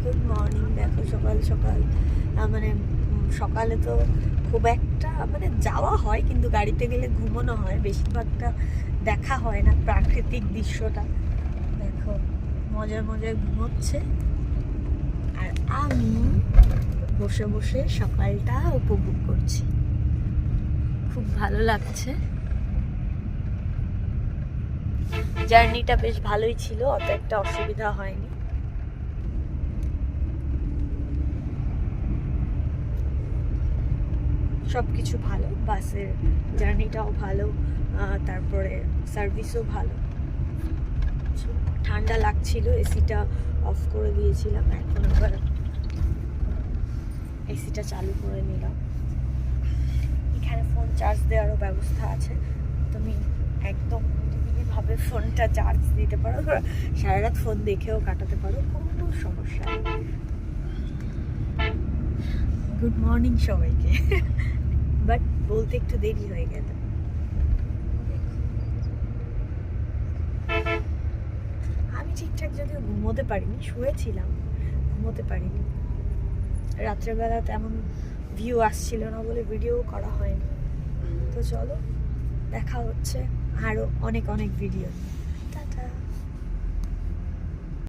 Good morning. দেখো সকাল সকাল মানে সকালে তো খুব একটা মানে যাওয়া হয়, কিন্তু গাড়িতে গেলে ঘুমানো হয়, বেশিরভাগটা দেখা হয় না প্রাকৃতিক দৃশ্যটা। দেখো মজায় মজায় ঘুমোচ্ছে আর আমি বসে বসে সকালটা উপভোগ করছি। খুব ভালো লাগছে। জার্নিটা বেশ ভালোই ছিল, অত একটা অসুবিধা হয়নি। সব কিছু ভালো, বাসের জার্নিটাও ভালো, তারপরে সার্ভিসও ভালো। ঠান্ডা লাগছিল, এসিটা অফ করে দিয়েছিলাম, এখন আবার এসিটা চালু করে নিলাম। এখানে ফোন চার্জ দেওয়ারও ব্যবস্থা আছে, তুমি একদম নিরিবিলিভাবে ফোনটা চার্জ দিতে পারো, সারা রাত ফোন দেখেও কাটাতে পারো, কোনো সমস্যা নেই। গুড মর্নিং সবাইকে। বাট বলতে একটু দেরি হয়ে গেল। আমি ঠিকঠাক যদিও ঘুমোতে পারিনি, শুয়েছিলাম, ঘুমোতে পারিনি। রাত্রেবেলা তেমন ভিউ আসছিল না বলে ভিডিও করা হয়নি। তো চলো, দেখা হচ্ছে আরো অনেক অনেক ভিডিও নিয়ে।